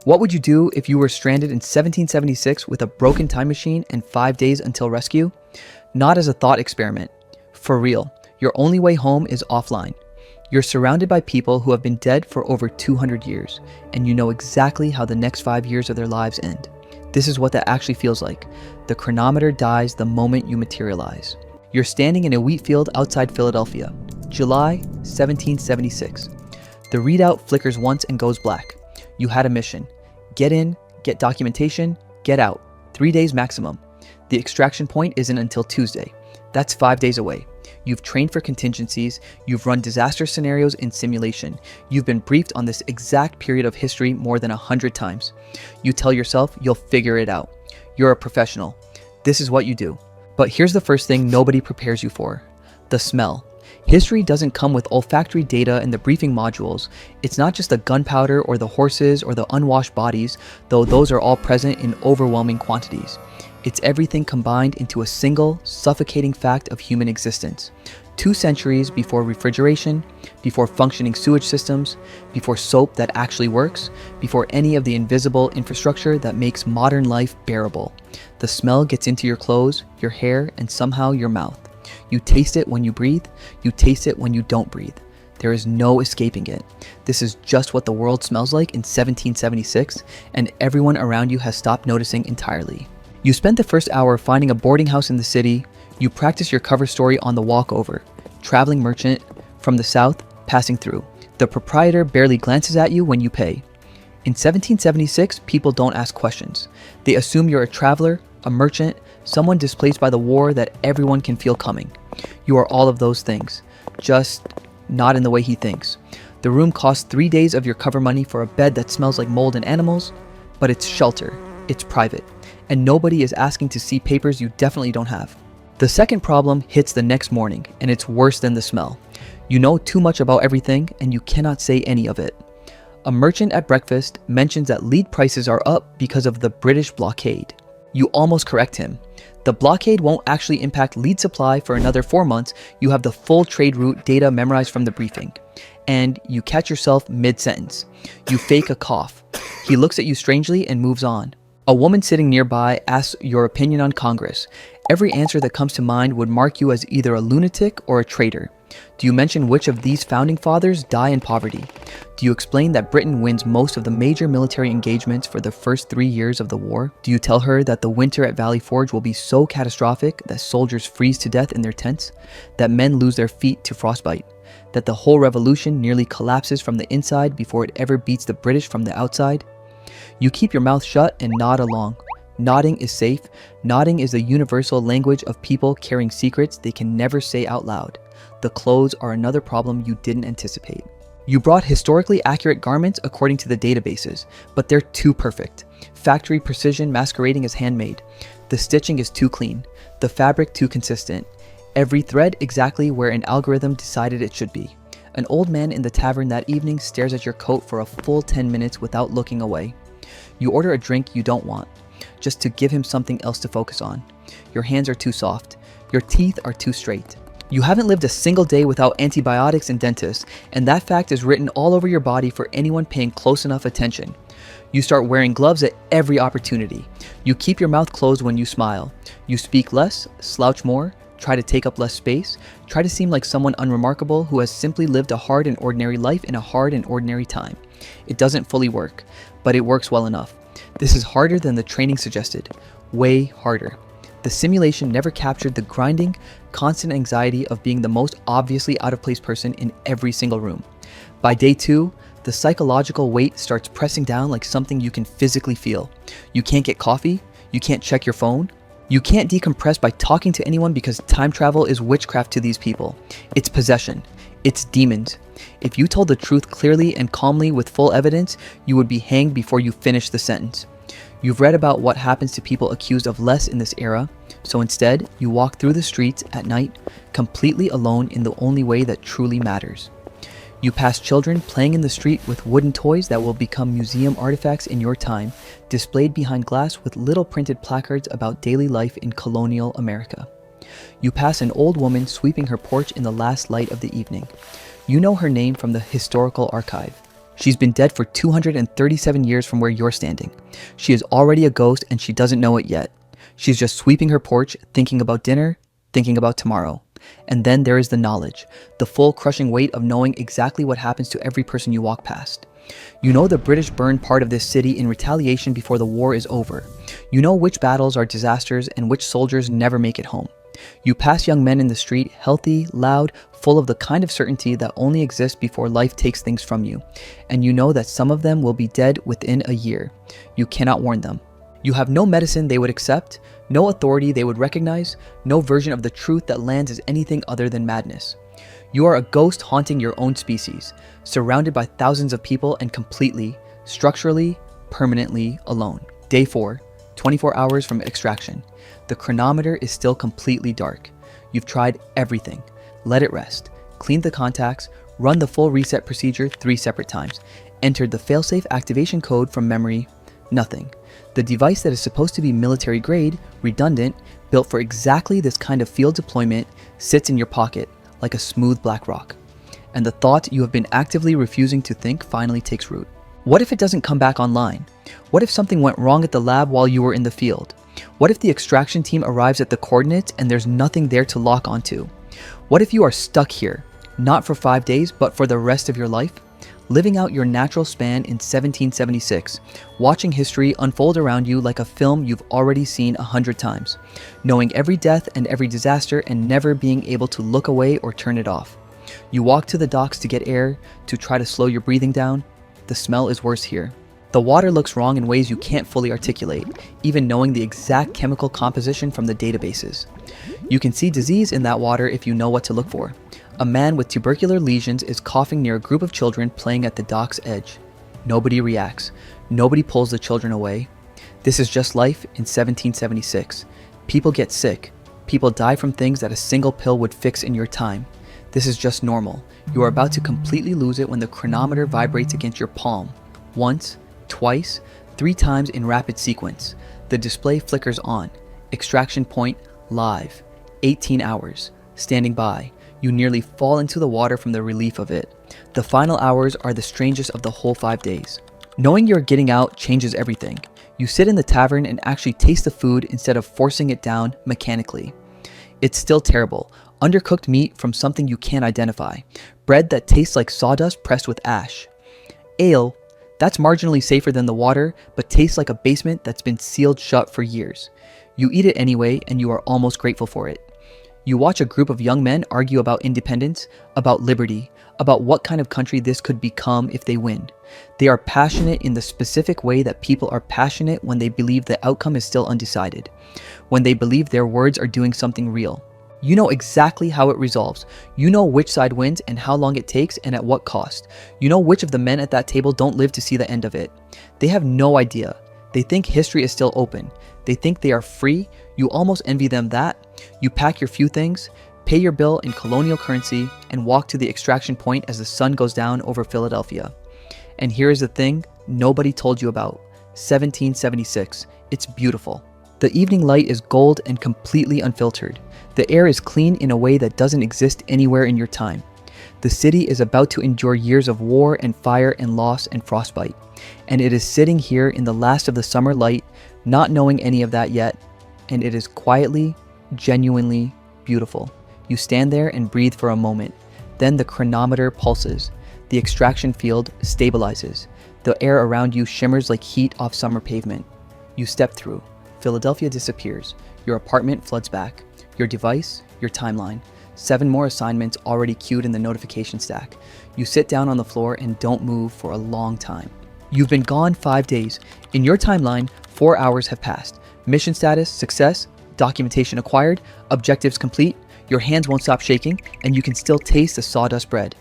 What would you do if you were stranded in 1776 with a broken time machine and 5 days until rescue? Not as a thought experiment. For real, your only way home is offline. You're surrounded by people who have been dead for over 200 years, and you know exactly how the next 5 years of their lives end. This is what that actually feels like. The chronometer dies the moment you materialize. You're standing in a wheat field outside Philadelphia, July 1776. The readout flickers once and goes black. You had a mission. Get in, get documentation, get out. 3 days maximum. The extraction point isn't until Tuesday. That's 5 days away. You've trained for contingencies, you've run disaster scenarios in simulation, you've been briefed on this exact period of history more than 100 times. You tell yourself you'll figure it out. You're a professional. This is what you do. But here's the first thing nobody prepares you for: the smell. History doesn't come with olfactory data in the briefing modules. It's not just the gunpowder or the horses or the unwashed bodies, though those are all present in overwhelming quantities. It's everything combined into a single, suffocating fact of human existence. 2 centuries before refrigeration, before functioning sewage systems, before soap that actually works, before any of the invisible infrastructure that makes modern life bearable. The smell gets into your clothes, your hair, and somehow your mouth. You taste it when you breathe, you taste it when you don't breathe. There is no escaping it. This is just what the world smells like in 1776, and everyone around you has stopped noticing entirely. You spent the first hour finding a boarding house in the city. You practice your cover story on the walkover. Traveling merchant from the south passing through. The proprietor barely glances at you when you pay. In 1776, people don't ask questions. They assume you're a traveler, a merchant, someone displaced by the war that everyone can feel coming. You are all of those things, just not in the way he thinks. The room costs 3 days of your cover money for a bed that smells like mold and animals, but it's shelter, it's private, and nobody is asking to see papers you definitely don't have. The second problem hits the next morning, and it's worse than the smell. You know too much about everything, and you cannot say any of it. A merchant at breakfast mentions that lead prices are up because of the British blockade. You almost correct him. The blockade won't actually impact lead supply for another 4 months. You have the full trade route data memorized from the briefing. And you catch yourself mid-sentence. You fake a cough. He looks at you strangely and moves on. A woman sitting nearby asks your opinion on Congress. Every answer that comes to mind would mark you as either a lunatic or a traitor. Do you mention which of these founding fathers die in poverty? Do you explain that Britain wins most of the major military engagements for the first 3 years of the war? Do you tell her that the winter at Valley Forge will be so catastrophic that soldiers freeze to death in their tents, that men lose their feet to frostbite, that the whole revolution nearly collapses from the inside before it ever beats the British from the outside? You keep your mouth shut and nod along. Nodding is safe. Nodding is the universal language of people carrying secrets they can never say out loud. The clothes are another problem you didn't anticipate. You brought historically accurate garments according to the databases, but they're too perfect. Factory precision masquerading as handmade. The stitching is too clean. The fabric too consistent. Every thread exactly where an algorithm decided it should be. An old man in the tavern that evening stares at your coat for a full 10 minutes without looking away. You order a drink you don't want, just to give him something else to focus on. Your hands are too soft. Your teeth are too straight. You haven't lived a single day without antibiotics and dentists, and that fact is written all over your body for anyone paying close enough attention. You start wearing gloves at every opportunity. You keep your mouth closed when you smile. You speak less, slouch more, try to take up less space, try to seem like someone unremarkable who has simply lived a hard and ordinary life in a hard and ordinary time. It doesn't fully work, but it works well enough. This is harder than the training suggested. Way harder. The simulation never captured the grinding, constant anxiety of being the most obviously out-of-place person in every single room. By day 2, the psychological weight starts pressing down like something you can physically feel. You can't get coffee, you can't check your phone, you can't decompress by talking to anyone because time travel is witchcraft to these people. It's possession. It's demons. If you told the truth clearly and calmly with full evidence, you would be hanged before you finish the sentence. You've read about what happens to people accused of less in this era, so instead, you walk through the streets at night, completely alone in the only way that truly matters. You pass children playing in the street with wooden toys that will become museum artifacts in your time, displayed behind glass with little printed placards about daily life in colonial America. You pass an old woman sweeping her porch in the last light of the evening. You know her name from the historical archive. She's been dead for 237 years from where you're standing. She is already a ghost and she doesn't know it yet. She's just sweeping her porch, thinking about dinner, thinking about tomorrow. And then there is the knowledge, the full crushing weight of knowing exactly what happens to every person you walk past. You know the British burned part of this city in retaliation before the war is over. You know which battles are disasters and which soldiers never make it home. You pass young men in the street, healthy, loud, full of the kind of certainty that only exists before life takes things from you. And you know that some of them will be dead within a year. You cannot warn them. You have no medicine they would accept, no authority they would recognize, no version of the truth that lands as anything other than madness. You are a ghost haunting your own species, surrounded by thousands of people and completely, structurally, permanently alone. Day 4, 24 hours from extraction. The chronometer is still completely dark. You've tried everything. Let it rest. Cleaned the contacts, run the full reset procedure 3 separate times, entered the failsafe activation code from memory. Nothing. The device that is supposed to be military grade, redundant, built for exactly this kind of field deployment, sits in your pocket like a smooth black rock. And the thought you have been actively refusing to think finally takes root. What if it doesn't come back online? What if something went wrong at the lab while you were in the field? What if the extraction team arrives at the coordinates and there's nothing there to lock onto? What if you are stuck here, not for 5 days, but for the rest of your life? Living out your natural span in 1776, watching history unfold around you like a film you've already seen 100 times, knowing every death and every disaster and never being able to look away or turn it off. You walk to the docks to get air, to try to slow your breathing down. The smell is worse here. The water looks wrong in ways you can't fully articulate, even knowing the exact chemical composition from the databases. You can see disease in that water if you know what to look for. A man with tubercular lesions is coughing near a group of children playing at the dock's edge. Nobody reacts. Nobody pulls the children away. This is just life in 1776. People get sick. People die from things that a single pill would fix in your time. This is just normal. You are about to completely lose it when the chronometer vibrates against your palm. Once, twice, 3 times in rapid sequence. The display flickers on. Extraction point live. 18 hours. Standing by. You nearly fall into the water from the relief of it. The final hours are the strangest of the whole 5 days. Knowing you're getting out changes everything. You sit in the tavern and actually taste the food instead of forcing it down mechanically. It's still terrible. Undercooked meat from something you can't identify. Bread that tastes like sawdust pressed with ash. Ale, that's marginally safer than the water, but tastes like a basement that's been sealed shut for years. You eat it anyway, and you are almost grateful for it. You watch a group of young men argue about independence, about liberty, about what kind of country this could become if they win. They are passionate in the specific way that people are passionate when they believe the outcome is still undecided, when they believe their words are doing something real. You know exactly how it resolves. You know which side wins and how long it takes and at what cost. You know which of the men at that table don't live to see the end of it. They have no idea. They think history is still open. They think they are free. You almost envy them that. You pack your few things, pay your bill in colonial currency, and walk to the extraction point as the sun goes down over Philadelphia. And here is the thing nobody told you about. 1776. It's beautiful. The evening light is gold and completely unfiltered. The air is clean in a way that doesn't exist anywhere in your time. The city is about to endure years of war and fire and loss and frostbite. And it is sitting here in the last of the summer light, not knowing any of that yet. And it is quietly, genuinely beautiful. You stand there and breathe for a moment. Then the chronometer pulses. The extraction field stabilizes. The air around you shimmers like heat off summer pavement. You step through. Philadelphia disappears. Your apartment floods back. Your device, your timeline. 7 more assignments already queued in the notification stack. You sit down on the floor and don't move for a long time. You've been gone 5 days. In your timeline, 4 hours have passed. Mission status, success, documentation acquired, objectives complete. Your hands won't stop shaking, and you can still taste the sawdust bread.